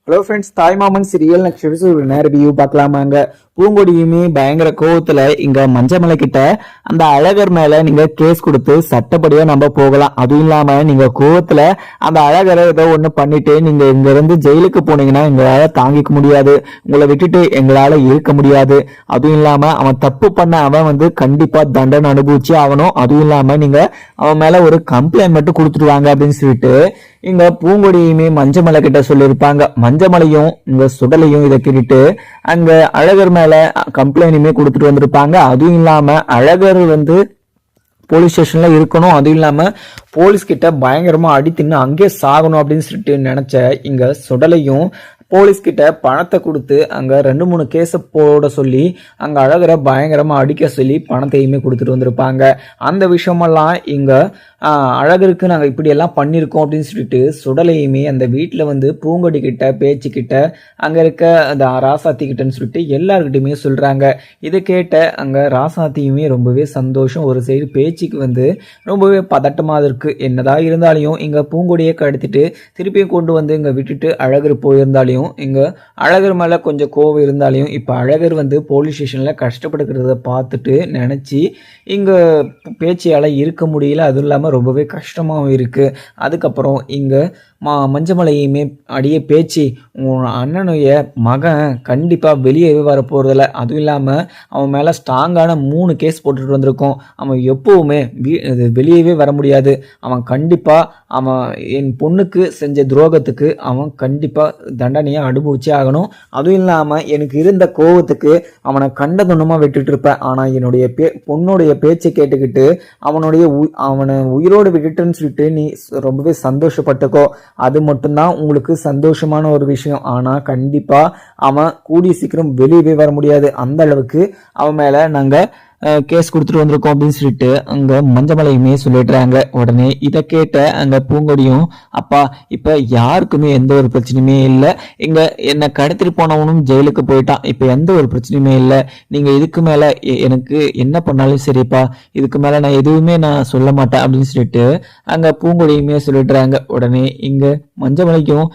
Hello friends, தாய்மாமன் serial next episode review பார்க்கலாமாங்க. பூங்கொடியுமே பயங்கர கோவத்துல இங்க மஞ்சமலை கிட்ட அந்த அழகர் மேல நீங்க கேஸ் கொடுத்து சட்டப்படியா நம்ம போகலாம். அதுவும் இல்லாம நீங்க கோவத்துல அந்த அழகரை ஏதோ ஒண்ணு பண்ணிட்டு நீங்க இங்க இருந்து ஜெயிலுக்கு போனீங்கன்னா எங்களால தாங்கிக்க முடியாது, உங்களை விட்டுட்டு எங்களால இருக்க முடியாது. அதுவும் இல்லாம அவன் தப்பு பண்ண அவன் கண்டிப்பா தண்டனை அனுபவிச்சு ஆகணும். அதுவும் இல்லாம நீங்க அவன் மேல ஒரு கம்ப்ளைண்ட் மட்டும் கொடுத்துருவாங்க அப்படின்னு சொல்லிட்டு இங்க பூங்கொடியுமே மஞ்சமலை கிட்ட சொல்லியிருப்பாங்க. மஞ்சமலையும் இங்க சுடலையும் இதை கேட்டுட்டு அங்க அழகர் மேல கம்ப்ளைண்ட்டுமே கொடுத்துட்டு வந்திருப்பாங்க. அதுவும் இல்லாம அழகர் போலீஸ் ஸ்டேஷன்ல இருக்கணும், அதுவும் இல்லாம போலீஸ் கிட்ட பயங்கரமா அடித்துன்னு அங்கே சாகணும் அப்படின்னு சொல்லிட்டு நினைச்ச இங்க சுடலையும் போலீஸ் கிட்ட பணத்தை கொடுத்து அங்க 2-3 கேஸ போட சொல்லி அங்க அழகரை பயங்கரமா அடிக்க சொல்லி பணத்தையுமே கொடுத்துட்டு வந்திருப்பாங்க. அந்த விஷயமெல்லாம் இங்க அழகருக்கு நாங்க இப்படி எல்லாம் பண்ணிருக்கோம் அப்படின்னு சொல்லிட்டு சுடலையுமே அந்த வீட்டுல பூங்கொடி கிட்ட பேச்சுக்கிட்ட அங்க இருக்க அந்த ராசாத்தி கிட்டன்னு சொல்லிட்டு எல்லாருக்கிட்டையுமே சொல்றாங்க. இதை கேட்ட அங்க ராசாத்தியுமே ரொம்பவே சந்தோஷம். ஒரு சைடு பேச்சுக்கு ரொம்பவே பதட்டமா இருக்கு. என்னதான் இருந்தாலையும் இங்க பூங்கொடியை கடத்திட்டு திருப்பியும் கொண்டு இங்க விட்டுட்டு அழகர் போயிருந்தாலையும் இங்க அழகர் மேல கொஞ்சம் கோவம் இருந்தாலையும் இப்ப அழகர் போலீஸ் ஸ்டேஷன்ல கஷ்டப்படுகிறத பார்த்துட்டு நினைச்சு இங்க பேச்சியால இருக்க முடியல. அதுவும் இல்லாம ரொம்பவே கஷ்டமாகவும் இருக்கு. அதுக்கப்புறம் இங்க மஞ்சமலையுமே அடியே பேச்சு உன் அண்ணனுடைய மகன் கண்டிப்பா வெளியவே வர போறதில்ல, அதுவும் இல்லாம அவன் மேல ஸ்ட்ராங்கான 3 கேஸ் போட்டுட்டு வந்திருக்கோம். அவன் எப்பவுமே வெளியவே வர முடியாது. அவன் கண்டிப்பா அவன் என் பொண்ணுக்கு செஞ்ச துரோகத்துக்கு அவன் கண்டிப்பா தண்டனையை அனுபவிச்சே ஆகணும். அதுவும் இல்லாம எனக்கு இருந்த கோவத்துக்கு அவனை கண்டதுண்டமா விட்டுட்டு இருப்பேன். ஆனா என்னுடைய பொண்ணுடைய பேச்சை கேட்டுக்கிட்டு அவனை உயிரோடு விட்டுட்டுன்னு சொல்லிட்டு நீ ரொம்பவே சந்தோஷப்பட்டுக்கோ. அது மட்டும்தான் உங்களுக்கு சந்தோஷமான ஒரு விஷயம். ஆனா கண்டிப்பா அவன் கூடிய சீக்கிரம் வெளியவே வர முடியாது. அந்த அளவுக்கு அவன் மேல நாங்க கேஸ் கொடுத்துட்டு வந்திருக்கோம் அப்படின்னு சொல்லிட்டு அங்க மஞ்சமலையுமே சொல்லிடுறாங்க. உடனே இதை கேட்ட அங்க பூங்கொடியும் அப்பா இப்ப யாருக்குமே எந்த ஒரு பிரச்சனையுமே இல்லை, இங்க என்னை கடத்திட்டு போனவனும் ஜெயிலுக்கு போயிட்டான், இப்ப எந்த ஒரு பிரச்சனையுமே இல்லை, நீங்க இதுக்கு மேல எனக்கு என்ன பண்ணாலும் சரிப்பா, இதுக்கு மேல நான் எதுவுமே நான் சொல்ல மாட்டேன் அப்படின்னு சொல்லிட்டு அங்க பூங்கொடியுமே சொல்லிடுறாங்க. உடனே இங்க மஞ்சமலைக்கும்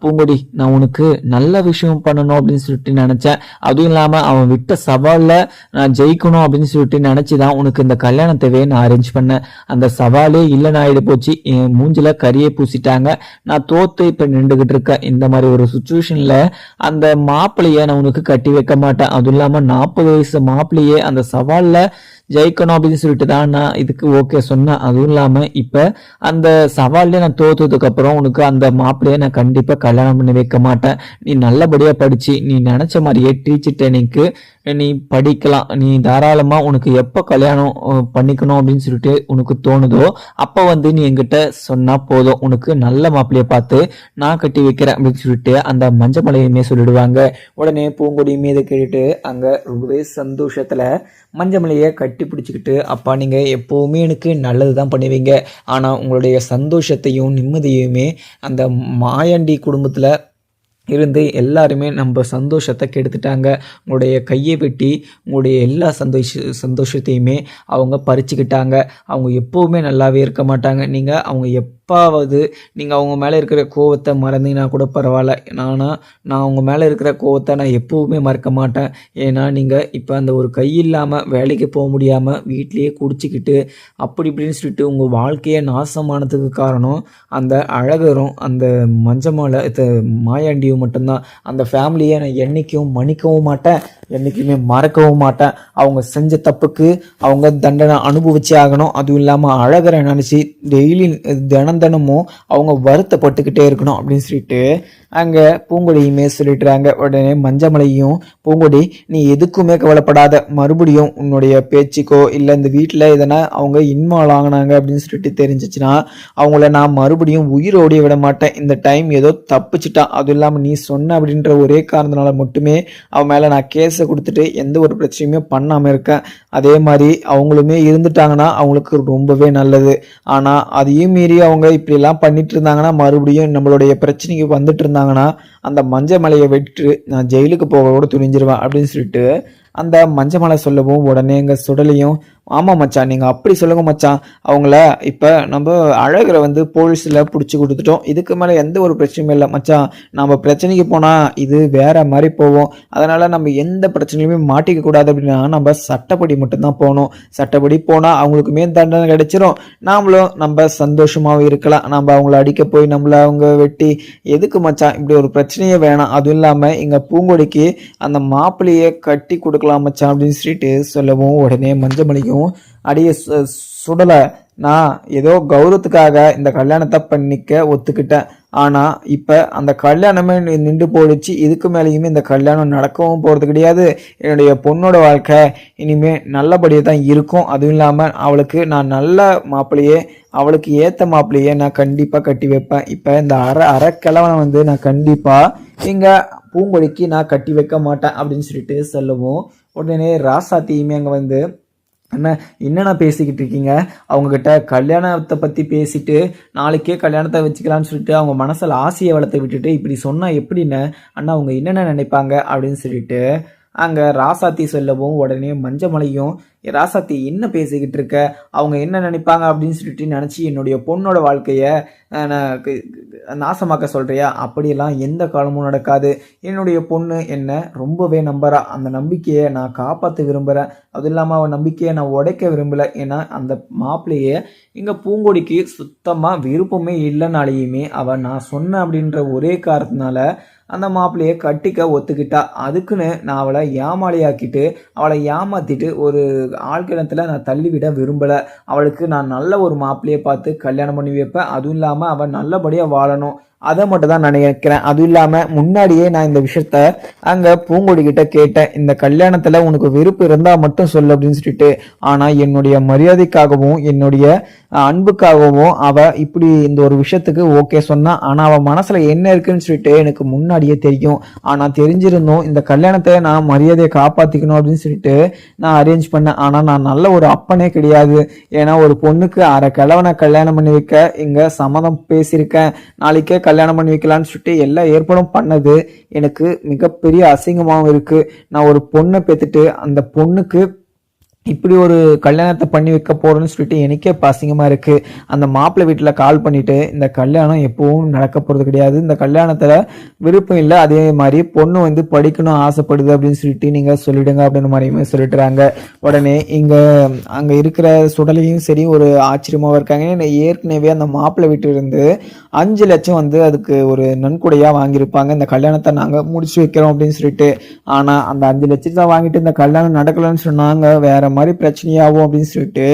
பூங்கொடி நான் உனக்கு நல்ல விஷயம் பண்ணணும் அப்படின்னு சொல்லிட்டு நினைச்சேன், அதுவும் இல்லாம அவன் விட்ட சவால்ல நான் ஜெயிக்கணும் அப்படின்னு சொல்லிட்டு நினைச்சுதான் உனக்கு இந்த கல்யாணத்தைவே நான் அரேஞ்ச் பண்ணேன். அந்த சவாலே இல்லைன்னு ஆயிடு போச்சு, என் மூஞ்சில கரியை பூசிட்டாங்க, நான் தோத்து இப்ப நின்றுகிட்டு இருக்கேன். இந்த மாதிரி ஒரு சுச்சுவேஷன்ல அந்த மாப்பிள்ளைய நான் உனக்கு கட்டி வைக்க மாட்டேன். அதுவும் இல்லாம 40 வயசு மாப்பிள்ளையே அந்த சவால்ல ஜெயிக்கணும் அப்படின்னு சொல்லிட்டு தான் நான் இதுக்கு ஓகே சொன்னேன். அதுவும் இல்லாம இப்ப அந்த சவால்ல நான் தோத்ததுக்கு அப்புறம் உனக்கு அந்த மாப்பிள்ளைய நான் கண்டிப்பா கல்யாணம் பண்ணி வைக்க மாட்டேன். நீ நல்லபடியா படிச்சு நீ நினைச்ச மாதிரியே டீச்சர் ட்ரைனிங்க்கு நீ படிக்கலாம், நீ தாராளமா உனக்கு எப்ப கல்யாணம் பண்ணிக்கணும் அப்படின்னு சொல்லிட்டு உனக்கு தோணுதோ அப்ப நீ என்கிட்ட சொன்னா போதும், உனக்கு நல்ல மாப்பிள்ளைய பார்த்து நான் கட்டி வைக்கிறேன் அப்படின்னு சொல்லிட்டு அந்த மஞ்சமலையுமே சொல்லிடுவாங்க. உடனே பூங்கொடியுமே இதை கேட்டுட்டு அங்க ரொம்பவே சந்தோஷத்துல மஞ்சமலையை கட்டி பிடிச்சிக்கிட்டு அப்பா நீங்க எப்பவுமே எனக்கு நல்லது தான் பண்ணுவீங்க, ஆனா உங்களுடைய சந்தோஷத்தையும் நிம்மதியுமே அந்த மாயாண்டி குடும்பத்துல இருந்து எல்லாருமே நம்ம சந்தோஷத்தை கெடுத்துட்டாங்க. உங்களுடைய கையை வெட்டி உங்களுடைய எல்லா சந்தோஷத்தையுமே அவங்க பறிச்சுக்கிட்டாங்க. அவங்க எப்போவுமே நல்லாவே இருக்க மாட்டாங்க. நீங்கள் அவங்க எப்பாவது நீங்கள் அவங்க மேலே இருக்கிற கோவத்தை மறந்தீங்கன்னா கூட பரவாயில்ல, நான் அவங்க மேலே இருக்கிற கோவத்தை நான் எப்போவுமே மறக்க மாட்டேன். ஏன்னா நீங்கள் இப்போ அந்த ஒரு கை இல்லாமல் வேலைக்கு போக முடியாமல் வீட்லேயே குடிச்சிக்கிட்டு அப்படி இப்படின்னு சொல்லிட்டு உங்கள் வாழ்க்கையை நாசமானதுக்கு காரணம் அந்த அழகரும் அந்த மஞ்சமாலை மாயாண்டியும் மட்டும்தான். அந்த ஃபேமிலியை நான் என்னைக்கும் மன்னிக்கவும் மாட்டேன், என்னைக்குமே மறக்கவும் மாட்டேன். அவங்க செஞ்ச தப்புக்கு அவங்க தண்டனை அனுபவிச்சே ஆகணும். அதுவும் இல்லாமல் அழகரை நினச்சி டெய்லி தினமும் அவங்க வருத்தப்பட்டுக்கிட்டே இருக்கணும் அப்படின்னு சொல்லிட்டு அங்கே பூங்கொடியுமே சொல்லிட்டுறாங்க. உடனே மஞ்சமலையும் பூங்கொடி நீ எதுக்குமே கவலைப்படாத, மறுபடியும் உன்னுடைய பேச்சுக்கோ இல்லை இந்த வீட்டில் எதனா அவங்க இன்வால்வ் ஆகினாங்க அப்படின்னு சொல்லிட்டு தெரிஞ்சிச்சுன்னா அவங்கள நான் மறுபடியும் உயிரோடைய விட மாட்டேன். இந்த டைம் ஏதோ தப்பிச்சுட்டான், அதுவும் இல்லாமல் நீ சொன்ன அப்படின்ற ஒரே காரணத்தினால மட்டுமே அவன் மேலே நான் கேஸை கொடுத்துட்டு எந்த ஒரு பிரச்சனையுமே பண்ணாமல் இருக்கேன். அதே மாதிரி அவங்களுமே இருந்துட்டாங்கன்னா அவங்களுக்கு ரொம்பவே நல்லது. ஆனால் அதையும் மீறி அவங்க இப்படிலாம் பண்ணிட்டு இருந்தாங்கன்னா மறுபடியும் நம்மளுடைய பிரச்சனைக்கு வந்துட்டு இருந்தாங்கன்னா அந்த மஞ்சமலையை விட்டு நான் ஜெயிலுக்கு போக கூட துணிஞ்சிருவேன் அப்படின்னு சொல்லிட்டு அந்த மஞ்சமலை சொல்லவும் உடனே எங்க சுடலையும் ஆமா மச்சான், நீங்க அப்படி சொல்லுங்க மச்சான். அவங்கள இப்ப நம்ம அழகரை வந்து போலீஸ்ல புடிச்சு கொடுத்துட்டோம். இதுக்கு மேல எந்த ஒரு பிரச்சனையும் இல்லை மச்சான். நம்ம பிரச்சனைக்கு போனா இது வேற மாதிரி போவோம். அதனால நம்ம எந்த பிரச்சனையுமே மாட்டிக்க கூடாது அப்படின்னா நம்ம சட்டப்படி மட்டும்தான் போகணும். சட்டப்படி போனா அவங்களுக்குமே தண்டனை கிடைச்சிரும். நாமளும் நம்ம சந்தோஷமாவும் இருக்கலாம். நம்ம அவங்கள அடிக்க போய் நம்மள அவங்க வெட்டி எதுக்கு மச்சான், இப்படி ஒரு பிரச்சனையே வேணாம். அதுவும் இல்லாம இங்க பூங்கொடிக்கு அந்த மாப்பிள்ளையே கட்டி கொடுக்கலாம் மச்சான் அப்படின்னு சொல்லிட்டு சொல்லவும் உடனே மஞ்சமணிக்கும் அடிய சுடலை. நான் ஏதோ கௌரவத்துக்காக இந்த கல்யாணத்தை பண்ணிக்க ஒத்துக்கிட்டேன். ஆனா இப்ப அந்த கல்யாணமே நின்று போயிடுச்சு. இதுக்கு மேலேயுமே இந்த கல்யாணம் நடக்கவும் போறது கிடையாது. என்னுடைய பொண்ணோட வாழ்க்கை இனிமே நல்லபடியாக தான் இருக்கும். அதுவும் இல்லாம அவளுக்கு நான் நல்ல மாப்பிள்ளையே, அவளுக்கு ஏத்த மாப்பிள்ளையே நான் கண்டிப்பா கட்டி வைப்பேன். இப்ப இந்த அறக்கிழவனை வந்து நான் கண்டிப்பா இங்க பூங்கொடிக்கு நான் கட்டி வைக்க மாட்டேன் அப்படின்னு சொல்லிட்டு சொல்லவும் உடனே ராசாத்தியுமே அங்க வந்து, என்னென்ன பேசிக்கிட்டு இருக்கீங்க, அவங்கக்கிட்ட கல்யாணத்தை பற்றி பேசிட்டு நாளைக்கே கல்யாணத்தை வச்சுக்கலான்னு சொல்லிட்டு அவங்க மனசில் ஆசையை வளர்த்து விட்டுட்டு இப்படி சொன்னால் எப்படின்னு அண்ணா அவங்க என்னென்ன நினைப்பாங்க அப்படின்னு சொல்லிட்டு அங்கே ராசாத்தி சொல்லவும் உடனே மஞ்சமலையும், ராசாத்தி என்ன பேசிக்கிட்டு இருக்க, அவங்க என்ன நினைப்பாங்க அப்படின்னு சொல்லிட்டு நினச்சி என்னுடைய பொண்ணோட வாழ்க்கையை நாசமாக்க சொல்கிறியா, அப்படியெல்லாம் எந்த காலமும் நடக்காது. என்னுடைய பொண்ணு என்னை ரொம்பவே நம்புறா. அந்த நம்பிக்கையை நான் காப்பாற்ற விரும்புகிறேன். அதுவும் இல்லாமல் அவன் நம்பிக்கையை நான் உடைக்க விரும்பலை. ஏன்னா அந்த மாப்பிள்ளையே இங்கே பூங்கொடிக்கு சுத்தமாக விருப்பமே இல்லைனாலேயுமே அவன் நான் சொன்னேன் அப்படின்ற ஒரே காரணத்தினால அந்த மாப்பிள்ளையை கட்டிக்க ஒத்துக்கிட்டா. அதுக்குன்னு நான் அவளை ஏமாளியாக்கிட்டு அவளை ஏமாத்திட்டு ஒரு ஆழ்கிணத்துல நான் தள்ளிவிட விரும்பலை. அவளுக்கு நான் நல்ல ஒரு மாப்பிள்ளையை பார்த்து கல்யாணம் பண்ணி வைப்பேன். அதுவும் இல்லாமல் அவள் நல்லபடியாக வாழணும், அதை மட்டும் தான் நான் நினைக்கிறேன். அதுவும் இல்லாமல் முன்னாடியே நான் இந்த விஷயத்த அங்கே பூங்கொடி கிட்ட கேட்டேன், இந்த கல்யாணத்தில் உனக்கு விருப்பம் இருந்தால் மட்டும் சொல்லு அப்படின்னு சொல்லிட்டு. ஆனால் என்னுடைய மரியாதைக்காகவும் என்னுடைய அன்புக்காகவும் அவள் இப்படி இந்த ஒரு விஷயத்துக்கு ஓகே சொன்னா. ஆனால் அவள் மனசில் என்ன இருக்குன்னு சொல்லிட்டு எனக்கு முன்னாடியே தெரியும். ஆனால் தெரிஞ்சிருந்தோம் இந்த கல்யாணத்தை நான் மரியாதையை காப்பாற்றிக்கணும் அப்படின்னு சொல்லிட்டு நான் அரேஞ்ச் பண்ணேன். ஆனால் நான் நல்ல ஒரு அப்பனே கிடையாது. ஏன்னா ஒரு பொண்ணுக்கு அரை கிழவனை கல்யாணம் பண்ணி வைக்க இங்கே சம்மதம் பேசியிருக்கேன். நாளைக்கே கல்யாணம் பண்ணி வைக்கலான்னு சொல்லிட்டு எல்லா ஏற்பாடும் பண்ணது எனக்கு மிகப்பெரிய அசிங்கமாகவும் இருக்கு. நான் ஒரு பொண்ணை பெற்றுட்டு அந்த பொண்ணுக்கு இப்படி ஒரு கல்யாணத்தை பண்ணி வைக்க போறேன்னு சொல்லிட்டு எனக்கே அசிங்கமா இருக்கு. அந்த மாப்பிள்ளை வீட்டில் கால் பண்ணிட்டு இந்த கல்யாணம் எப்பவும் நடக்க போறது கிடையாது, இந்த கல்யாணத்துல விருப்பம் இல்லை, அதே மாதிரி பொண்ணு வந்து படிக்கணும் ஆசைப்படுது அப்படின்னு சொல்லிட்டு நீங்க சொல்லிடுங்க அப்படின்னு மாதிரியுமே சொல்லிட்டுறாங்க. உடனே அங்க இருக்கிற சுடலையும் சரி ஒரு ஆச்சரியமாக இருக்காங்க. ஏற்கனவே அந்த மாப்பிள்ளை வீட்டில் இருந்து 5 லட்சம் வந்து அதுக்கு ஒரு நன்கொடையா வாங்கியிருப்பாங்க, இந்த கல்யாணத்தை நாங்க முடிச்சு வைக்கிறோம் அப்படின்னு சொல்லிட்டு. ஆனா அந்த 5 லட்சத்தை வாங்கிட்டு இந்த கல்யாணம் நடக்கலன்னு சொன்னாங்க, வேற மாதிரி பிரச்சனையாகும் அப்படின்னு சொல்லிட்டு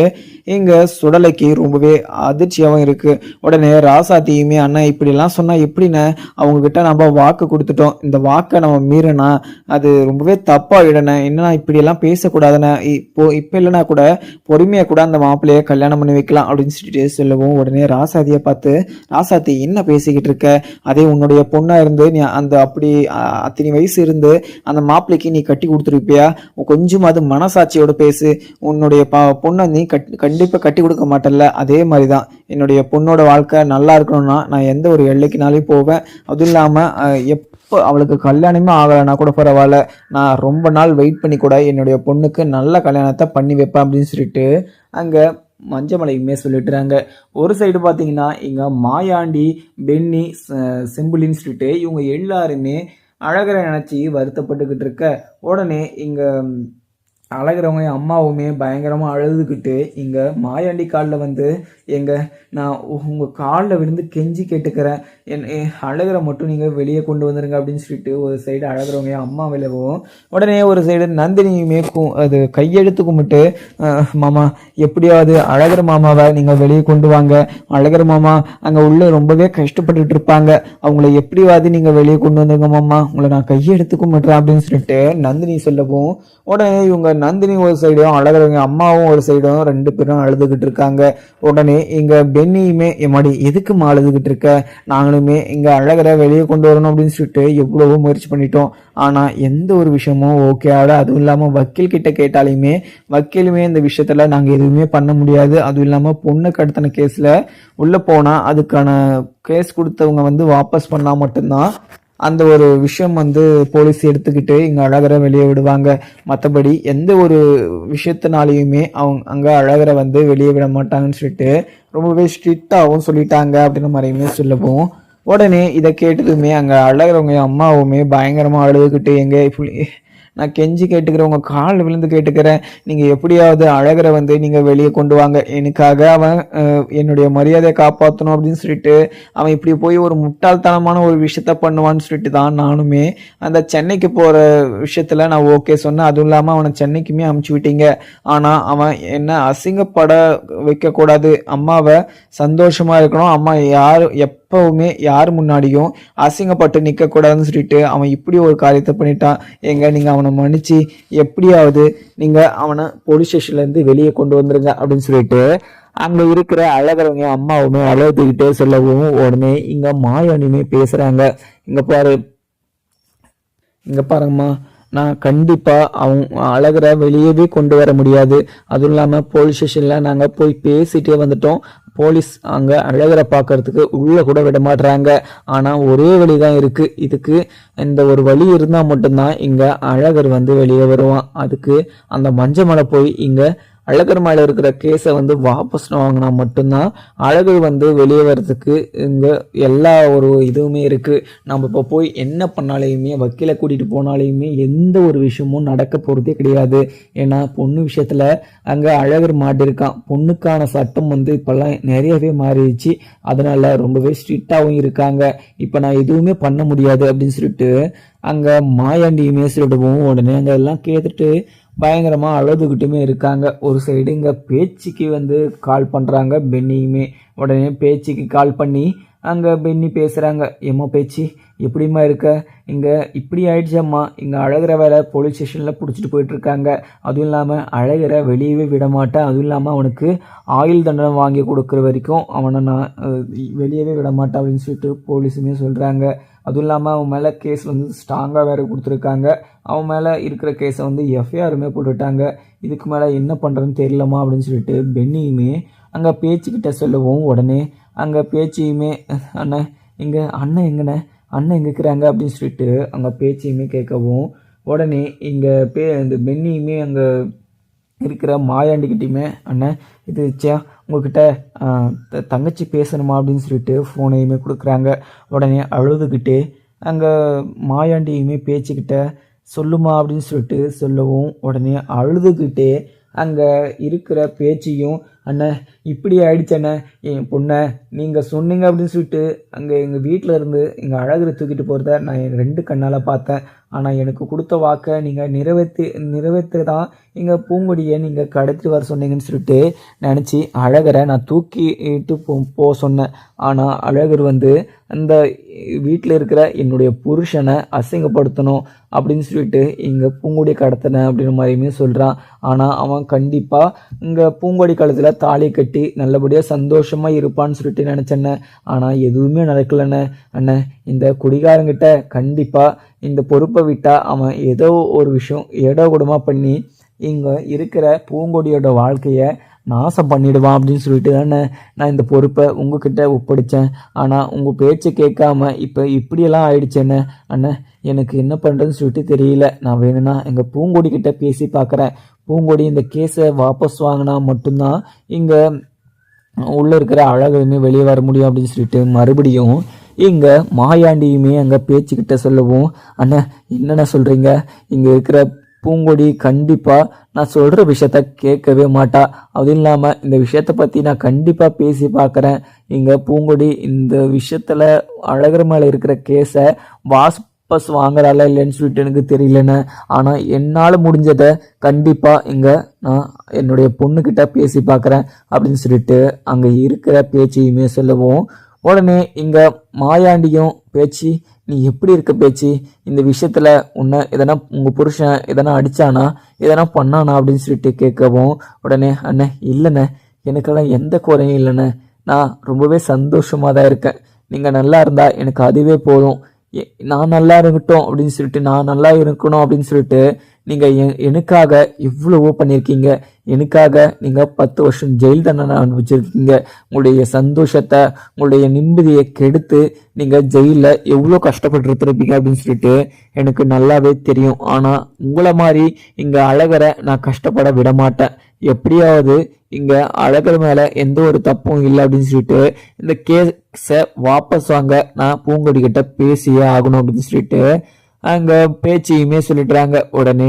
இங்க சுடலைக்கு ரொம்பவே அதிர்ச்சியாகவும் இருக்கு. உடனே ராசாத்தியுமே, அண்ணா இப்படி எல்லாம் சொன்னா எப்படின்னு, அவங்க கிட்ட நம்ம வாக்கு கொடுத்துட்டோம், இந்த வாக்கை நம்ம மீறினா அது ரொம்பவே தப்பாயிடனே, என்னன்னா இப்படி எல்லாம் பேசக்கூடாதுன்னு, இப்ப இல்லைன்னா கூட பொறுமையா கூட அந்த மாப்பிள்ளைய கல்யாணம் பண்ணி வைக்கலாம் அப்படின்னு சொல்லிட்டு சொல்லவும் உடனே ராசாத்தியை பார்த்து, ராசாத்தி என்ன பேசிக்கிட்டு இருக்க, அதே உன்னுடைய பொண்ணா இருந்து நீ அந்த அப்படி அத்தனை வயசு இருந்து அந்த மாப்பிள்ளைக்கு நீ கட்டி கொடுத்துருப்பியா, கொஞ்சம் அது மனசாட்சியோட பேசு. உன்னுடைய பொண்ணை நீ கண்டிப்பா கட்டி கொடுக்க மாட்டல்ல, அதே மாதிரிதான் என்னுடைய பொண்ணோட வாழ்க்கை நல்லா இருக்கணும்னா நான் எந்த ஒரு எல்லைக்குனாலும் போவேன். அதுவும் இல்லாம எப்போ அவளுக்கு கல்யாணமே ஆகலைன்னா கூட பரவாயில்ல, நான் ரொம்ப நாள் வெயிட் பண்ணி கூட என்னுடைய பொண்ணுக்கு நல்ல கல்யாணத்தை பண்ணி வைப்பேன் அப்படின்னு சொல்லிட்டு அங்க மஞ்சமலையுமே சொல்லிட்டுறாங்க. ஒரு சைடு பார்த்தீங்கன்னா இங்க மாயாண்டி, பென்னி, செம்புலின்னு சொல்லிட்டு இவங்க எல்லாருமே அழகரை நினைச்சி வருத்தப்பட்டுக்கிட்டு இருக்க. உடனே இங்க அழகிறவங்க அம்மாவுமே பயங்கரமாக அழுதுகிட்டு இங்கே மாயாண்டி காலில் வந்து, நான் உங்கள் காலில் விழுந்து கெஞ்சி கேட்டுக்கிறேன், அழகரை மட்டும் நீங்கள் வெளியே கொண்டு வந்துருங்க அப்படின்னு சொல்லிட்டு ஒரு சைடு அழகிறவங்க அம்மா விலகவும், உடனே ஒரு சைடு நந்தினியுமே அது கையெழுத்து கும்பிட்டு, மாமா எப்படியாவது அழகர் மாமாவை நீங்கள் வெளியே கொண்டு வாங்க, அழகர் மாமா அங்கே உள்ள ரொம்பவே கஷ்டப்பட்டுட்டு இருப்பாங்க, அவங்கள எப்படியாவது நீங்கள் வெளியே கொண்டு வந்துருங்க மாமா, உங்களை நான் கையெழுத்து கும்பிட்றேன் அப்படின்னு சொல்லிட்டு நந்தினி சொல்லவும், உடனே இவங்க நந்தினி ஒரு சைடும் அழகரவங்க அம்மாவும் ஒரு சைடும் 2 பேரும் அழுதுகிட்டு இருக்காங்க. உடனே இங்க பென்னியுமே, எம்மாடி எதுக்குமா அழுதுகிட்டு இருக்க, நாங்களுமே இங்க அழகரை வெளியே கொண்டு வரணும் அப்படின்னு சொல்லிட்டு எவ்வளவோ முயற்சி பண்ணிட்டோம், ஆனா எந்த ஒரு விஷயமும் ஓகே ஆட. அதுவும் இல்லாம வக்கீல் கிட்ட கேட்டாலுமே வக்கீலுமே இந்த விஷயத்துல நாங்க எதுவுமே பண்ண முடியாது, அதுவும் இல்லாம பொண்ணு கடத்தின கேஸ்ல உள்ள போனா அதுக்கான கேஸ் கொடுத்தவங்க வந்து வாபஸ் பண்ணா மட்டும்தான் அந்த ஒரு விஷயம் வந்து போலீஸ் எடுத்துக்கிட்டு இங்கே அழகரை வெளியே விடுவாங்க. மற்றபடி எந்த ஒரு விஷயத்தினாலையுமே அவங்க அங்கே அழகரை வந்து வெளியே விட மாட்டாங்கன்னு சொல்லிட்டு ரொம்பவே ஸ்ட்ரிக்டாகவும் சொல்லிட்டாங்க அப்படின்ற மாதிரியுமே சொல்லவும், உடனே இதை கேட்டதுமே அங்கே அழகிறவங்க அம்மாவுமே பயங்கரமாக அழுதுகிட்டு, எங்க இப்படி நான் கெஞ்சி கேட்டுக்கிறேன், உங்க காலில் விழுந்து கேட்டுக்கிறேன், நீங்க எப்படியாவது அழகரை வந்து நீங்க வெளியே கொண்டு வாங்க, எனக்காக அவன் என்னுடைய மரியாதையை காப்பாற்றணும் அப்படின்னு சொல்லிட்டு அவன் இப்படி போய் ஒரு முட்டாள்தனமான ஒரு விஷயத்த பண்ணுவான்னு சொல்லிட்டு தான் நானுமே அந்த சென்னைக்கு போற விஷயத்துல நான் ஓகே சொன்னேன். அதுவும் இல்லாம அவனை சென்னைக்குமே அமுச்சு விட்டீங்க. ஆனா அவன் என்ன அசிங்கப்பட வைக்க கூடாது, அம்மாவை சந்தோஷமா இருக்கணும், அம்மா யார் எப்பவுமே யார் முன்னாடியும் அசிங்கப்பட்டு நிக்க கூடாதுன்னு சொல்லிட்டு அவன் இப்படி ஒரு காரியத்தை பண்ணிட்டான். எங்க நீங்க அவனை மன்னிச்சு எப்படியாவது நீங்க அவனை போலீஸ் ஸ்டேஷன்ல இருந்து வெளியே கொண்டு வந்துருங்க அப்படின்னு சொல்லிட்டு அங்க இருக்கிற அழகரவங்க அம்மாவுமே அழுதுகிட்டே சொல்லவும், உடனே இங்க மாயாணியுமே பேசுறாங்க. இங்க பாரு, இங்க பாருங்கம்மா, நான் கண்டிப்பாக அவங்க அழகரை வெளியவே கொண்டு வர முடியாது. அதுவும் இல்லாமல் போலீஸ் ஸ்டேஷனில் நாங்கள் போய் பேசிட்டே வந்துட்டோம். போலீஸ் அங்கே அழகரை பார்க்கறதுக்கு உள்ளே கூட விட மாட்டுறாங்க. ஆனால் ஒரே வழி தான் இருக்குது. இதுக்கு இந்த ஒரு வழி இருந்தால் மட்டும்தான் இங்கே அழகர் வந்து வெளியே வருவான். அதுக்கு அந்த மஞ்சமலை போய் இங்கே அழகர் மேலே இருக்கிற கேஸை வந்து வாபஸ் வாங்கினா மட்டும்தான் அழகர் வந்து வெளியே வர்றதுக்கு இங்கே எல்லா ஒரு இதுவுமே இருக்குது. நம்ம இப்போ போய் என்ன பண்ணாலையுமே, வக்கீலை கூட்டிகிட்டு போனாலையுமே எந்த ஒரு விஷயமும் நடக்க போகிறதே கிடையாது. ஏன்னா பொண்ணு விஷயத்தில் அங்கே அழகர் மாட்டிருக்கான். பொண்ணுக்கான சட்டம் வந்து இப்போல்லாம் நிறையவே மாறிடுச்சு. அதனால ரொம்பவே ஸ்ட்ரிக்டாகவும் இருக்காங்க. இப்போ நான் எதுவுமே பண்ண முடியாது அப்படின்னு சொல்லிட்டு அங்கே மாயாண்டியுமே சொல்லிடுவோம். உடனே அங்கே எல்லாம் கேட்டுட்டு பயங்கரமாக அழுதுகிட்டுமே இருக்காங்க. ஒரு சைடு இங்கே பேச்சுக்கு வந்து கால் பண்ணுறாங்க பென்னியுமே. உடனே பேச்சுக்கு கால் பண்ணி அங்கே பென்னி பேசுகிறாங்க. ஏம்மா பேச்சு, எப்படிம்மா இருக்க? இங்கே இப்படி ஆயிடுச்சம்மா, இங்கே அழகிற வேலை போலீஸ் ஸ்டேஷனில் பிடிச்சிட்டு போயிட்டுருக்காங்க. அதுவும் இல்லாமல் அழகிற வெளியவே விட மாட்டேன். அதுவும் இல்லாமல் அவனுக்கு ஆயுள் தண்டனை வாங்கி கொடுக்குற வரைக்கும் அவனை நான் வெளியவே விட மாட்டேன் அப்படின்னு சொல்லிட்டு போலீஸுமே சொல்கிறாங்க. அதுவும் இல்லாமல் அவன் மேலே கேஸ் வந்து ஸ்ட்ராங்காக வேறு கொடுத்துருக்காங்க. அவன் மேலே இருக்கிற கேஸை வந்து எஃப்ஐஆருமே போட்டுட்டாங்க. இதுக்கு மேலே என்ன பண்ணுறதுன்னு தெரியலமா அப்படின்னு சொல்லிட்டு பென்னியுமே அங்கே பேச்சுக்கிட்ட சொல்லவும், உடனே அங்கே பேச்சியுமே அண்ணன் இங்கே அண்ணன் எங்கண்ணே, அண்ணன் எங்கே இருக்கிறாங்க அப்படின்னு சொல்லிட்டு அங்கே பேச்சியுமே கேட்கவும், உடனே இங்கே இந்த பென்னியுமே அங்கே இருக்கிற மாயாண்டிக்கிட்டையுமே அண்ணன் இது உங்ககிட்ட தங்கச்சி பேசணுமா அப்படின்னு சொல்லிட்டு ஃபோனையுமே கொடுக்குறாங்க. உடனே அழுதுகிட்டே அங்கே மாயாண்டியுமே பேச்சுக்கிட்ட சொல்லுமா அப்படின்னு சொல்லிட்டு சொல்லவும், உடனே அழுதுகிட்டே அங்கே இருக்கிற பேச்சையும் அண்ணன் இப்படி ஆயிடுச்சண்ணே என் பொண்ணை நீங்கள் சொன்னீங்க அப்படின்னு சொல்லிட்டு அங்கே எங்கள் வீட்டில் இருந்து எங்கள் அழகரை தூக்கிட்டு போகிறத நான் என் 2 கண்ணால் பார்த்தேன். ஆனால் எனக்கு கொடுத்த வாக்கை நீங்கள் நிறைவேற்றி தான் எங்கள் பூங்கொடியை நீங்கள் கடத்திட்டு வர சொன்னீங்கன்னு சொல்லிட்டு நினச்சி அழகரை நான் தூக்கிட்டு போக சொன்னேன். ஆனால் அழகர் வந்து அந்த வீட்டில் இருக்கிற என்னுடைய புருஷனை அசிங்கப்படுத்தணும் அப்படின்னு சொல்லிட்டு இங்கே பூங்கொடி கடத்தினேன் அப்படின்ற மாதிரியுமே சொல்கிறான். ஆனால் அவன் கண்டிப்பாக இங்கே பூங்கொடி காலத்தில் தாலி கட்டி நல்லபடியாக சந்தோஷமாக இருப்பான்னு சொல்லிட்டு நினச்சேண்ணே. ஆனால் எதுவுமே நடக்கலண்ணே. அண்ணன் இந்த குடிகாரங்கிட்ட கண்டிப்பாக இந்த பொறுப்பை விட்டால் அவன் ஏதோ ஒரு விஷயம் ஏடோகூடமாக பண்ணி இங்கே இருக்கிற பூங்கொடியோட வாழ்க்கையை நாசம் பண்ணிடுவான் அப்படின்னு சொல்லிட்டு தானே நான் இந்த பொறுப்பை உங்ககிட்ட ஒப்படைச்சேன். ஆனால் உங்கள் பேச்சை கேட்காம இப்போ இப்படியெல்லாம் ஆயிடுச்சேண்ணே. அண்ணன் எனக்கு என்ன பண்ணுறதுன்னு சொல்லிட்டு தெரியல. நான் வேணும்னா எங்கள் பூங்கொடி கிட்ட பேசி பார்க்குறேன். பூங்கொடி இந்த கேஸை வாபஸ் வாங்கினா மட்டும்தான் இங்கே உள்ளே இருக்கிற அழகையுமே வெளியே வர முடியும் அப்படின்னு சொல்லிட்டு மறுபடியும் இங்கே மாயாண்டியுமே அங்கே பேச்சுக்கிட்ட சொல்லவும், அண்ணா என்னென்ன சொல்கிறீங்க, இங்கே இருக்கிற பூங்கொடி கண்டிப்பாக நான் சொல்கிற விஷயத்த கேட்கவே மாட்டா. அதுவும் இல்லாமல் இந்த விஷயத்தை பற்றி நான் கண்டிப்பாக பேசி பார்க்குறேன். இங்கே பூங்கொடி இந்த விஷயத்தில் அழகர் மேலே இருக்கிற கேஸை வாபஸ் வாங்குறாளா இல்லைன்னு சொல்லிட்டு எனக்கு தெரியலண்ணே. ஆனால் என்னால் முடிஞ்சதை கண்டிப்பாக இங்கே நான் என்னுடைய பொண்ணுக்கிட்ட பேசி பார்க்குறேன் அப்படின்னு சொல்லிட்டு அங்கே இருக்கிற பேச்சையுமே சொல்லவும், உடனே இங்கே மாயாண்டியும் பேச்சு நீ எப்படி இருக்க பேச்சு, இந்த விஷயத்தில் உன்னை எதனா உங்கள் புருஷன் எதனா அடித்தானா எதனா பண்ணானா அப்படின்னு சொல்லிட்டு கேட்கவும், உடனே அண்ணே இல்லைண்ணே எனக்கெல்லாம் எந்த குறையும் இல்லைண்ணே, நான் ரொம்பவே சந்தோஷமாக தான் இருக்கேன். நீங்கள் நல்லா இருந்தால் எனக்கு அதுவே போதும். நான் நல்லா இருக்கட்டும் அப்படின்னு சொல்லிட்டு நான் நல்லா இருக்கணும் அப்படின்னு சொல்லிட்டு நீங்கள் எனக்காக இவ்வளவோ பண்ணியிருக்கீங்க. எனக்காக நீங்கள் 10 வருஷம் ஜெயில் தண்டனை அனுபவிச்சிருக்கீங்க. உங்களுடைய சந்தோஷத்தை, உங்களுடைய நிம்மதியை கெடுத்து நீங்கள் ஜெயிலில் எவ்வளோ கஷ்டப்பட்டுருப்பீங்க அப்படின்னு சொல்லிட்டு எனக்கு நல்லாவே தெரியும். ஆனால் உங்களை மாதிரி இங்கே அழகரை நான் கஷ்டப்பட விட மாட்டேன். எப்படியாவது இங்க அழகர் மேல எந்த ஒரு தப்பும் இல்லை அப்படின்னு சொல்லிட்டு இந்த கேஸை வாபஸ் வாங்க நான் பூங்கொடி கிட்ட பேசியே ஆகணும் அப்படின்னு சொல்லிட்டு அங்க பேச்சியுமே சொல்லிடுறாங்க. உடனே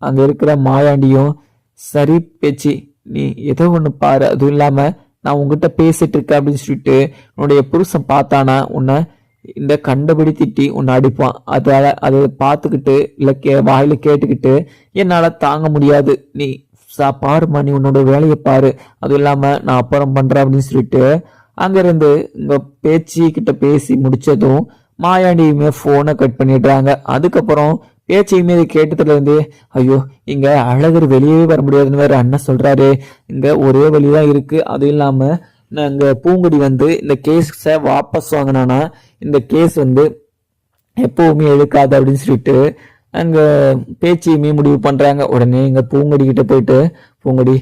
அங்க இருக்கிற மாயாண்டியும், சரி பேச்சு, நீ ஏதோ ஒண்ணு பாரு, அதுவும் இல்லாம நான் உங்ககிட்ட பேசிட்டு இருக்கேன் அப்படின்னு சொல்லிட்டு உன்னுடைய புருஷன் பார்த்தானா உன்னை இந்த கண்டபடி திட்டி உன்னை அடிப்பான். அதை பார்த்துக்கிட்டு இல்லை வாயில கேட்டுக்கிட்டு என்னால தாங்க முடியாது, நீ பாருமா, நீ உன்னோட வேலையை பாரு, அதுவும் இல்லாம நான் அப்புறம் பண்றேன் அப்படின்னு சொல்லிட்டு அங்கிருந்து இங்க பேச்சு கிட்ட பேசி முடிச்சதும் மாயாண்டியுமே போனை கட் பண்ணிடுறாங்க. அதுக்கப்புறம் பேச்சையுமே இதை கேட்டதுல இருந்து, ஐயோ இங்க அழகர் வெளியே வர முடியாதுன்னு வேற அண்ணன் சொல்றாரு, இங்க ஒரே வழிதான் இருக்கு, அதுவும் இல்லாம நாங்க பூங்குடி இந்த கேஸை வாபஸ் வாங்கினானா இந்த கேஸ் எப்பவுமே எடுக்காது அப்படின்னு சொல்லிட்டு அங்க பேச்சையுமே முடிவு பண்றாங்க. உடனே இங்க பூங்கொடி கிட்ட போயிட்டு, பூங்கொடி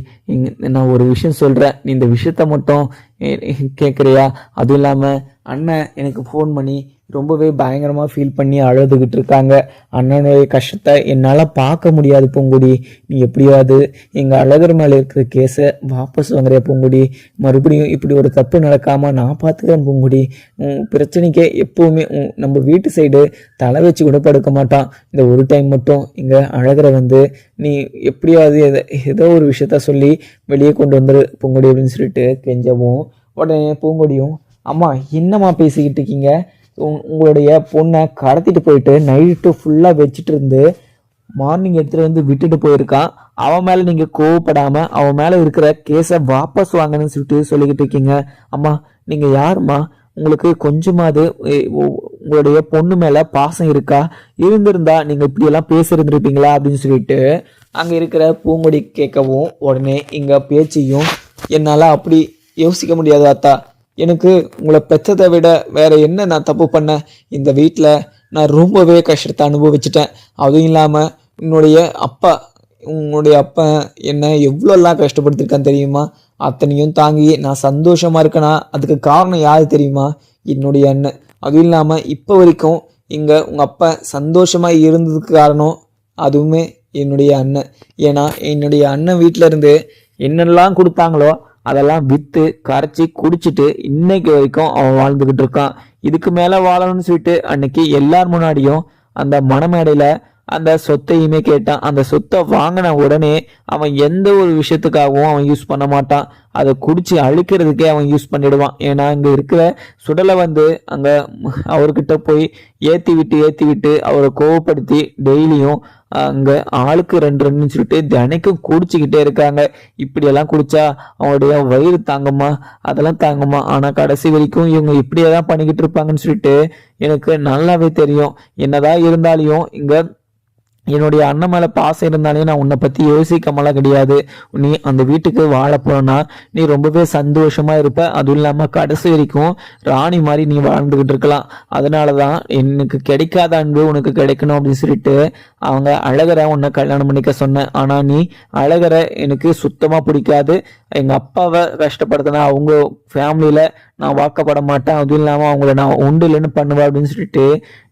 நான் ஒரு விஷயம் சொல்றேன், நீ இந்த விஷயத்த மட்டும் கேட்குறியா? அதுவும் இல்லாம அண்ணன் எனக்கு ஃபோன் பண்ணி ரொம்பவே பயங்கரமா ஃபீல் பண்ணி அழுதுகிட்டு இருக்காங்க. அண்ணனுடைய கஷ்டத்தை என்னால் பார்க்க முடியாது பூங்குடி, நீ எப்படியாவது எங்கள் அழகர் மேலே இருக்கிற கேஸை வாபஸ் வாங்குறியா பூங்குடி? மறுபடியும் இப்படி ஒரு தப்பு நடக்காமல் நான் பார்த்துக்கிறேன் பூங்குடி. பிரச்சனைக்கே எப்போவுமே நம்ம வீட்டு சைடு தலை வச்சு கூட படுக்க மாட்டான். இந்த ஒரு டைம் மட்டும் இங்கே அழகரை நீ எப்படியாவது ஏதோ ஒரு விஷயத்த சொல்லி வெளியே கொண்டு வந்துரு பூங்குடி அப்படின்னு சொல்லிட்டு கெஞ்சவும், உடனே பூங்குடியும், அம்மா என்னம்மா பேசிக்கிட்டு இருக்கீங்க? உங்களுடைய பொண்ணை கடத்திட்டு போயிட்டு நைட்டு ஃபுல்லாக வச்சுட்டு இருந்து மார்னிங் எடுத்துகிட்டு விட்டுட்டு போயிருக்கான். அவன் மேலே நீங்கள் கோவப்படாமல் அவன் மேலே இருக்கிற கேஸை வாபஸ் வாங்கன்னு சொல்லிக்கிட்டு இருக்கீங்க. அம்மா நீங்கள் யாருமா? உங்களுக்கு கொஞ்சமாவது உங்களுடைய பொண்ணு மேலே பாசம் இருக்கா? இருந்திருந்தா நீங்கள் இப்படியெல்லாம் பேசியிருந்துருப்பீங்களா அப்படின்னு சொல்லிட்டு அங்கே இருக்கிற பூங்கொடி கேட்கவும், உடனே இங்கே பேச்சையும், என்னால் அப்படி யோசிக்க முடியாது அத்தா, எனக்கு உங்களை பெற்றதை விட வேற என்ன நான் தப்பு பண்ணேன்? இந்த வீட்டில் நான் ரொம்பவே கஷ்டத்தை அனுபவிச்சிட்டேன். அதுவும் இல்லாமல் உன்னுடைய அப்பா என்னை எவ்வளோலாம் கஷ்டப்படுத்திருக்கான்னு தெரியுமா? அத்தனையும் தாங்கி நான் சந்தோஷமா இருக்கேனா அதுக்கு காரணம் யாரு தெரியுமா? என்னுடைய அண்ணன். அதுவும் இல்லாமல் இப்போ வரைக்கும் இங்கே உங்கள் அப்பா சந்தோஷமா இருந்ததுக்கு காரணம் அதுவுமே என்னுடைய அண்ணன். ஏன்னா என்னுடைய அண்ணன் வீட்டில இருந்து என்னெல்லாம் கொடுத்தாங்களோ அதெல்லாம் விற்று கரைச்சி குடிச்சிட்டு இன்னைக்கு வரைக்கும் அவன் வாழ்ந்துகிட்டு இருக்கான். இதுக்கு மேலே வாழணும்னு சொல்லிட்டு அன்னைக்கு எல்லார் முன்னாடியும் அந்த மணமேடையில அந்த சொத்தையுமே கேட்டான். அந்த சொத்தை வாங்கின உடனே அவன் எந்த ஒரு விஷயத்துக்காகவும் அவன் யூஸ் பண்ண மாட்டான். அதை குடிச்சு அழிக்கிறதுக்கே அவன் யூஸ் பண்ணிடுவான். ஏன்னா இங்கே இருக்கிற சுடலை அங்கே அவர்கிட்ட போய் ஏற்றி விட்டு அவரை கோவப்படுத்தி டெய்லியும் அங்கே ஆளுக்கு 2 சொல்லிட்டு தினைக்கும் குடிச்சிக்கிட்டே இருக்காங்க. இப்படியெல்லாம் குடிச்சா அவங்களுடைய வயிறு தாங்குமா? அதெல்லாம் தாங்குமா? ஆனால் கடைசி வரைக்கும் இவங்க இப்படியே தான் பண்ணிக்கிட்டு இருப்பாங்கன்னு சொல்லிட்டு எனக்கு நல்லாவே தெரியும். என்னதான் இருந்தாலையும் இங்கே என்னுடைய அண்ணன் மேலே பாசம் இருந்தாலே நான் உன்னை பற்றி யோசிக்காமலாம் கிடையாது. நீ அந்த வீட்டுக்கு வாழ போனா நீ ரொம்பவே சந்தோஷமா இருப்ப. அதுவும் இல்லாமல் கடைசி வரைக்கும் ராணி மாதிரி நீ வாழ்ந்துகிட்டு இருக்கலாம். அதனால தான் எனக்கு கிடைக்காத அன்பு உனக்கு கிடைக்கணும் அப்படின்னு சொல்லிட்டு அவங்க அழகரை உன்னை கல்யாணம் பண்ணிக்க சொன்னேன். ஆனால் நீ அழகரை எனக்கு சுத்தமாக பிடிக்காது. எங்கள் அப்பாவை கஷ்டப்படுத்தினா அவங்க ஃபேமிலியில் நான் வாக்கப்பட மாட்டேன். அதுவும் இல்லாமல் அவங்கள நான் உண்டு இல்லைன்னு பண்ணுவேன் அப்படின்னு சொல்லிட்டு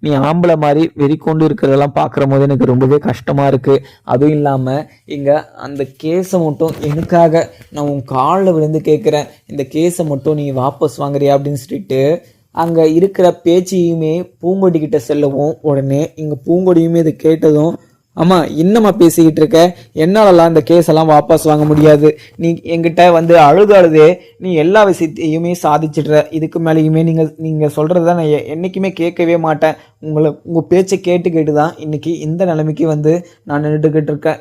நீ ஆம்பளை மாதிரி வெறி கொண்டு இருக்கிறதெல்லாம் பார்க்குற போது எனக்கு ரொம்பவே கஷ்டமாக இருக்குது. அதுவும் இல்லாமல் இங்கே அந்த கேஸை மட்டும் எனக்காக நான் உன் காலில் விழுந்து கேட்குறேன், இந்த கேஸை மட்டும் நீ வாபஸ் வாங்குறியா அப்படின்னு சொல்லிட்டு அங்கே இருக்கிற பேச்சையுமே பூங்கொடிக்கிட்ட செல்லவும், உடனே இங்கே பூங்கொடியுமே இதை கேட்டதும், அம்மா என்னம்மா பேசிக்கிட்டு இருக்க? என்னாலலாம் இந்த கேஸெல்லாம் வாபஸ் வாங்க முடியாது. நீ என்கிட்ட அழுதே நீ எல்லா விஷயத்தையுமே சாதிச்சிடுற. இதுக்கு மேலேயுமே நீங்கள் சொல்கிறத நான் என்றைக்குமே கேட்கவே மாட்டேன். உங்கள் பேச்சை கேட்டு தான் இன்றைக்கி இந்த நிலைமைக்கு நான் நின்றுக்கிட்டு இருக்கேன்.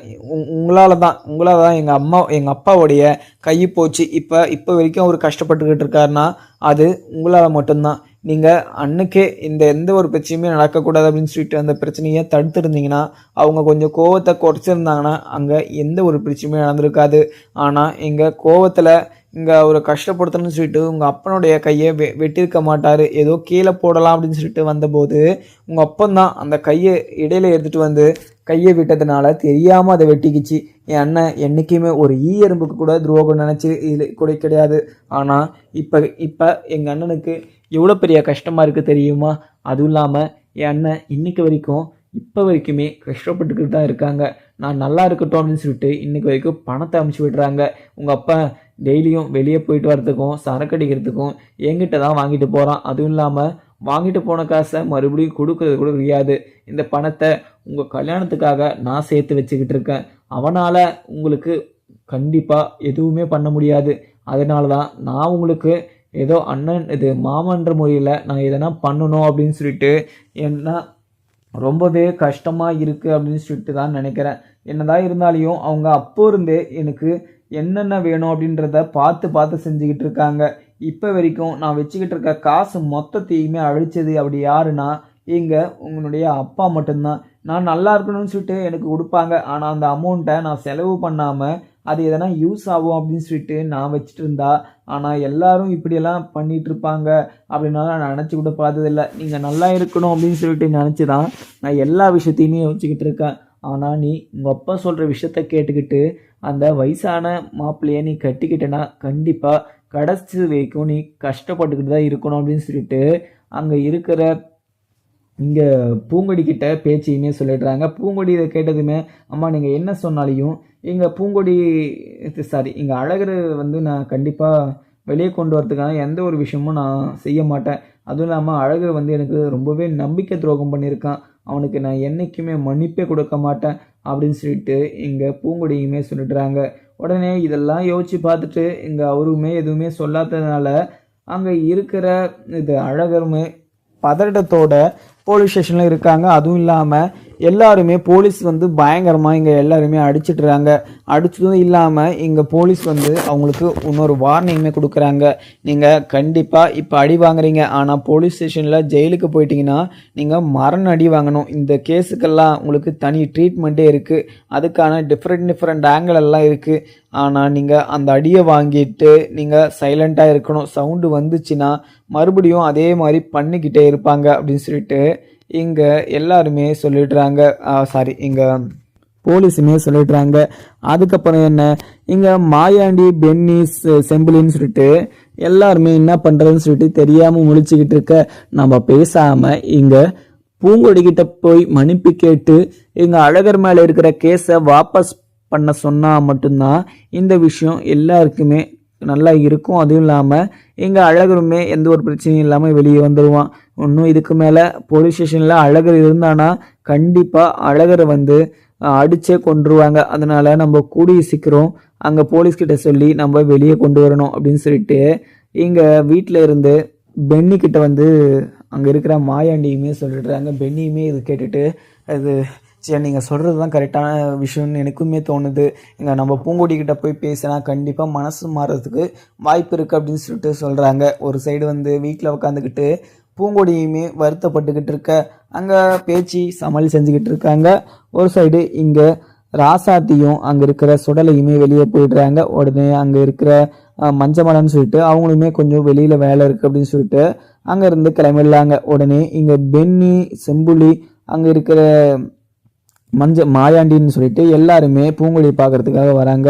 உங்களால் தான் எங்கள் அப்பாவுடைய கை போச்சு. இப்போ வரைக்கும் அவர் கஷ்டப்பட்டுக்கிட்டு இருக்காருன்னா அது உங்களால் மட்டும்தான். நீங்கள் அன்னைக்கே எந்த ஒரு பிரச்சனையுமே நடக்கக்கூடாது அப்படின்னு சொல்லிட்டு அந்த பிரச்சனையை தடுத்துருந்தீங்கன்னா, அவங்க கொஞ்சம் கோவத்தை குறைச்சிருந்தாங்கன்னா அங்கே எந்த ஒரு பிரச்சனையுமே நடந்திருக்காது. ஆனால் எங்கள் கோவத்தில் இங்கே அவரை கஷ்டப்படுத்தணும்னு சொல்லிட்டு உங்கள் அப்பனுடைய கையை வெட்டியிருக்க மாட்டார். ஏதோ கீழே போடலாம் அப்படின்னு சொல்லிட்டு வந்தபோது உங்கள் அப்பந்தான் அந்த கையை இடையில எடுத்துகிட்டு கையை விட்டதுனால தெரியாமல் அதை வெட்டிக்கிச்சு. என் அண்ணன் என்றைக்குமே ஒரு எறும்புக்கு கூட துரோகம் நினச்சி இது கூட கிடையாது. ஆனால் இப்போ எங்கள் அண்ணனுக்கு எவ்வளோ பெரிய கஷ்டமாக இருக்குது தெரியுமா? அதுவும் இல்லாமல் என் அண்ணன் இன்னைக்கு வரைக்கும் இப்போ வரைக்குமே கஷ்டப்பட்டுக்கிட்டு தான் இருக்காங்க. நான் நல்லா இருக்கட்டும் அப்படின்னு சொல்லிட்டு இன்னைக்கு வரைக்கும் பணத்தை அமுச்சு விடுறாங்க. உங்கள் அப்பா டெய்லியும் வெளியே போயிட்டு வரதுக்கும் சரக்கு அடிக்கிறதுக்கும் என்கிட்ட தான் வாங்கிட்டு போகிறான். அதுவும் இல்லாமல் வாங்கிட்டு போன காசை மறுபடியும் கொடுக்கறது கூட முடியாது. இந்த பணத்தை உங்கள் கல்யாணத்துக்காக நான் சேர்த்து வச்சுக்கிட்டு இருக்கேன். அவனால் உங்களுக்கு கண்டிப்பாக எதுவுமே பண்ண முடியாது. அதனால தான் நான் உங்களுக்கு ஏதோ அண்ணன் இது மாமன்ற முறையில் நான் எதனா பண்ணணும் அப்படின்னு சொல்லிட்டு என்ன ரொம்பவே கஷ்டமாக இருக்குது அப்படின்னு சொல்லிட்டு தான் நினைக்கிறேன். என்னதான் இருந்தாலையும் அவங்க அப்போ இருந்தே எனக்கு என்னென்ன வேணும் அப்படின்றத பார்த்து பார்த்து செஞ்சுக்கிட்டு இருக்காங்க. இப்போ வரைக்கும் நான் வச்சுக்கிட்டு இருக்க காசு மொத்தத்தையுமே அழிச்சது அப்படி யாருன்னா உங்களுடைய அப்பா மட்டும்தான். நான் நல்லா இருக்கணும்னு சொல்லிட்டு எனக்கு கொடுப்பாங்க. ஆனால் அந்த அமௌண்ட்டை நான் செலவு பண்ணாமல் அது எதனா யூஸ் ஆகும் அப்படின்னு சொல்லிட்டு நான் வச்சுட்டு இருந்தா. ஆனால் எல்லாரும் இப்படியெல்லாம் பண்ணிகிட்டு இருப்பாங்க அப்படின்னால நான் நினச்சி கூட பார்த்ததில்லை. நீங்கள் நல்லா இருக்கணும் அப்படின்னு சொல்லிட்டு நினச்சி தான் நான் எல்லா விஷயத்தையுமே வச்சுக்கிட்டு இருக்கேன். ஆனால் நீ உங்கள் அப்பா சொல்கிற விஷயத்த கேட்டுக்கிட்டு அந்த வயசான மாப்பிள்ளையை நீ கட்டிக்கிட்டேன்னா கண்டிப்பாக கடைசி வரைக்கும் நீ கஷ்டப்பட்டுக்கிட்டு தான் இருக்கணும் அப்படின்னு சொல்லிட்டு அங்கே இருக்கிற இங்கே பூங்கொடிக்கிட்ட பேச்சையுமே சொல்லிடுறாங்க. பூங்கொடி இதை கேட்டதுமே, அம்மா நீங்கள் என்ன சொன்னாலையும் எங்கள் பூங்கொடி இங்கே அழகர் நான் கண்டிப்பாக வெளியே கொண்டு வரதுக்கான எந்த ஒரு விஷயமும் நான் செய்ய மாட்டேன். அதுவும் இல்லாமல் அழகர் எனக்கு ரொம்பவே நம்பிக்கை துரோகம் பண்ணியிருக்கான். அவனுக்கு நான் என்றைக்குமே மன்னிப்பே கொடுக்க மாட்டேன் அப்படின்னு சொல்லிட்டு இங்கே பூங்கொடியுமே சொல்லிடுறாங்க. உடனே இதெல்லாம் யோசித்து பார்த்துட்டு அவருமே எதுவுமே சொல்லாததுனால அங்கே இருக்கிற அழகருமே பதட்டத்தோட போலீஸ் ஸ்டேஷனில் இருக்காங்க. அதுவும் இல்லாமல் எல்லாருமே போலீஸ் பயங்கரமாக இங்கே எல்லாருமே அடிச்சிட்றாங்க. அடிச்சதும் இல்லாமல் இங்கே போலீஸ் அவங்களுக்கு இன்னொரு வார்னிங்குமே கொடுக்குறாங்க. நீங்கள் கண்டிப்பாக இப்போ அடி வாங்குறீங்க, ஆனால் போலீஸ் ஸ்டேஷனில் ஜெயிலுக்கு போயிட்டீங்கன்னா நீங்கள் மரண அடி வாங்கணும். இந்த கேஸுக்கெல்லாம் உங்களுக்கு தனி ட்ரீட்மெண்ட்டே இருக்குது. அதுக்கான டிஃப்ரெண்ட் ஆங்கிள் எல்லாம் இருக்குது. ஆனால் நீங்கள் அந்த அடியை வாங்கிட்டு நீங்கள் சைலண்ட்டாக இருக்கணும். சவுண்டு வந்துச்சுன்னா மறுபடியும் அதே மாதிரி பண்ணிக்கிட்டே இருப்பாங்க அப்படின்னு சொல்லிட்டு இங்கே எல்லாருமே சொல்லிடுறாங்க. இங்கே போலீஸுமே சொல்லிடுறாங்க. அதுக்கப்புறம் என்ன, இங்கே மாயாண்டி பென்னி செம்பிளின்னு சொல்லிட்டு எல்லாருமே என்ன பண்ணுறதுன்னு சொல்லிட்டு தெரியாமல் முழிச்சுக்கிட்டு இருக்க. நம்ம பேசாமல் இங்கே பூங்கொடிக்கிட்ட போய் மன்னிப்பு கேட்டு இங்கே அழகர் மேலே இருக்கிற கேஸை வாபஸ் பண்ண சொன்னால் மட்டும்தான் இந்த விஷயம் எல்லாருக்குமே நல்லா இருக்கும். அதுவும் இல்லாமல் எங்கள் அழகருமே எந்த ஒரு பிரச்சனையும் இல்லாமல் வெளியே வந்துடுவான். இன்னும் இதுக்கு மேலே போலீஸ் ஸ்டேஷனில் அழகர் இருந்தானா கண்டிப்பாக அழகரை அடிச்சே கொண்டுருவாங்க. அதனால் நம்ம கூடிய சீக்கிரம் அங்கே போலீஸ்கிட்ட சொல்லி நம்ம வெளியே கொண்டு வரணும் அப்படின்னு சொல்லிட்டு இங்கே வீட்டில் இருந்து பென்னிக்கிட்ட அங்கே இருக்கிற மாயாண்டியுமே சொல்லிடுறாங்க. பென்னியுமே இது கேட்டுட்டு அது சரி நீங்கள் சொல்கிறது தான் கரெக்டான விஷயம்னு எனக்குமே தோணுது. இங்கே நம்ம பூங்கொடிக்கிட்ட போய் பேசினா கண்டிப்பாக மனசு மாறுறதுக்கு வாய்ப்பு இருக்குது அப்படின்னு சொல்லிட்டு சொல்கிறாங்க. ஒரு சைடு வீட்டில் உட்காந்துக்கிட்டு பூங்கொடியுமே வருத்தப்பட்டுக்கிட்டு இருக்க அங்கே பேச்சு சமாளி செஞ்சுக்கிட்டு இருக்காங்க. ஒரு சைடு இங்கே ராசாத்தியும் அங்கே இருக்கிற சுடலையுமே வெளியே போயிடுறாங்க. உடனே அங்கே இருக்கிற மஞ்சமலன்னு சொல்லிட்டு அவங்களுமே கொஞ்சம் வெளியில் வேலை இருக்குது அப்படின்னு சொல்லிட்டு அங்கேருந்து கிளம்பிடலாங்க. உடனே இங்கே பென்னி செம்புலி அங்கே இருக்கிற மாயாண்டின்னு சொல்லிட்டு எல்லாருமே பூங்கொடி பார்க்கறதுக்காக வராங்க.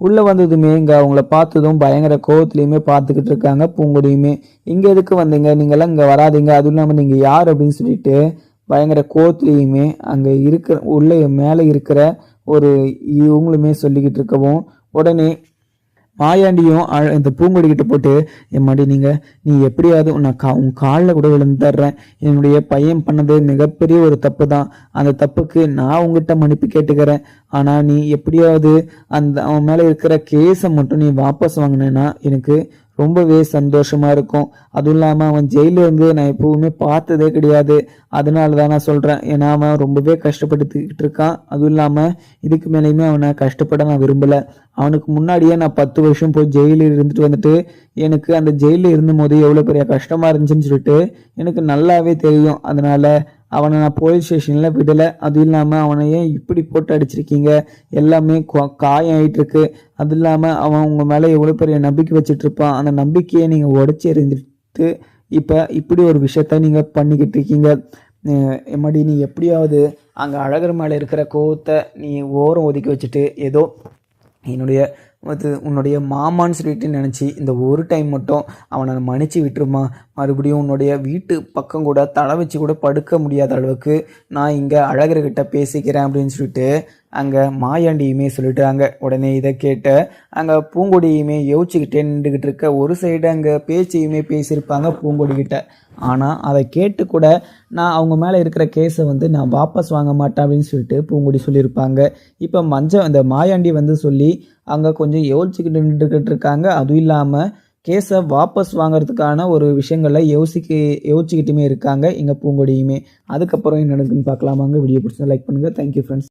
உள்ளே வந்ததுமே இங்கே அவங்கள பார்த்ததும் பயங்கர கோவத்துலேயுமே பார்த்துக்கிட்டு இருக்காங்க. பூங்கொடியுமே இங்கே எதுக்கு வந்தீங்க, நீங்களாம் இங்கே வராதிங்க, அதுவும் இல்லாமல் நீங்கள் யார் அப்படின்னு சொல்லிட்டு பயங்கர கோவத்துலேயுமே அங்கே இருக்கிற உள்ளே மேலே இருக்கிற ஒரு இவங்களுமே சொல்லிக்கிட்டு இருக்கவும் உடனே மாயாண்டியும் இந்த பூங்கொடிக்கிட்ட போட்டு எம்மாடி நீ எப்படியாவது உன் காலில் கூட விழுந்து தர்றேன். என்னுடைய பையன் பண்ணது மிகப்பெரிய ஒரு தப்பு தான். அந்த தப்புக்கு நான் உங்ககிட்ட மன்னிப்பு கேட்டுக்கிறேன். ஆனால் நீ எப்படியாவது அவன் மேலே இருக்கிற கேஸை மட்டும் நீ வாபஸ் வாங்கினேன்னா எனக்கு ரொம்பவே சந்தோஷமா இருக்கும். அதுவும் இல்லாமல் அவன் ஜெயிலில் இருந்து நான் எப்பவுமே பார்த்ததே கிடையாது. அதனால தான் நான் சொல்கிறேன். ஏன்னா அவன் ரொம்பவே கஷ்டப்பட்டுக்கிட்டு இருக்கான். அதுவும் இல்லாமல் இதுக்கு மேலேயுமே அவனை கஷ்டப்பட நான் விரும்பலை. அவனுக்கு முன்னாடியே நான் 10 வருஷம் போய் ஜெயிலில் இருந்துட்டு எனக்கு அந்த ஜெயிலில் இருந்தபோது எவ்வளோ பெரிய கஷ்டமாக இருந்துச்சுன்னு சொல்லிட்டு எனக்கு நல்லாவே தெரியும். அதனால் அவனை நான் போலீஸ் ஸ்டேஷனில் விடலை. அதுவும் இல்லாமல் அவனை ஏன் இப்படி போட்டு அடிச்சிருக்கீங்க, எல்லாமே காயம் ஆகிட்டு இருக்கு. அது இல்லாமல் அவன் உங்கள் மேலே எவ்வளோ பெரிய நம்பிக்கை வச்சுட்டு இருப்பான். அந்த நம்பிக்கையை நீங்கள் உடச்சி எறிந்துட்டு இப்போ இப்படி ஒரு விஷயத்த நீங்கள் பண்ணிக்கிட்டு இருக்கீங்க. எம்மாடி நீ எப்படியாவது அங்கே அழகர் மேலே இருக்கிற கோவத்தை நீ ஓரம் ஒதுக்கி வச்சுட்டு ஏதோ என்னுடைய உன்னுடைய மாமான்னு சொல்லிட்டு நினச்சி இந்த ஒரு டைம் மட்டும் அவனை மன்னிச்சு விட்டுருமா. மறுபடியும் உன்னுடைய வீட்டு பக்கம் கூட தலை வச்சு கூட படுக்க முடியாத அளவுக்கு நான் இங்கே அழகர்கிட்ட பேசிக்கிறேன் அப்படின்னு சொல்லிட்டு அங்கே மாயாண்டியுமே சொல்லிட்டாங்க. உடனே இதை கேட்ட அங்கே பூங்கொடியுமே யோசிச்சுக்கிட்டே நின்றுக்கிட்டு இருக்க. ஒரு சைடு அங்கே பேச்சையுமே பேசியிருப்பாங்க பூங்கொடிக்கிட்ட. ஆனால் அதை கேட்டு கூட நான் அவங்க மேலே இருக்கிற கேஸை நான் வாபஸ் வாங்க மாட்டேன் அப்படின்னு சொல்லிட்டு பூங்கொடி சொல்லியிருப்பாங்க. இப்போ அந்த மாயாண்டி சொல்லி அங்கே கொஞ்சம் யோசிச்சுக்கிட்டு நின்றுக்கிட்டு இருக்காங்க. அதுவும் இல்லாமல் கேஸை வாபஸ் வாங்கிறதுக்கான ஒரு விஷயங்களை யோசிச்சுக்கிட்டுமே இருக்காங்க இங்கே பூங்கொடியுமே. அதுக்கப்புறம் என்ன நடக்குன்னு பார்க்கலாமாங்க. வீடியோ பிடிச்சா லைக் பண்ணுங்கள். Thank you friends.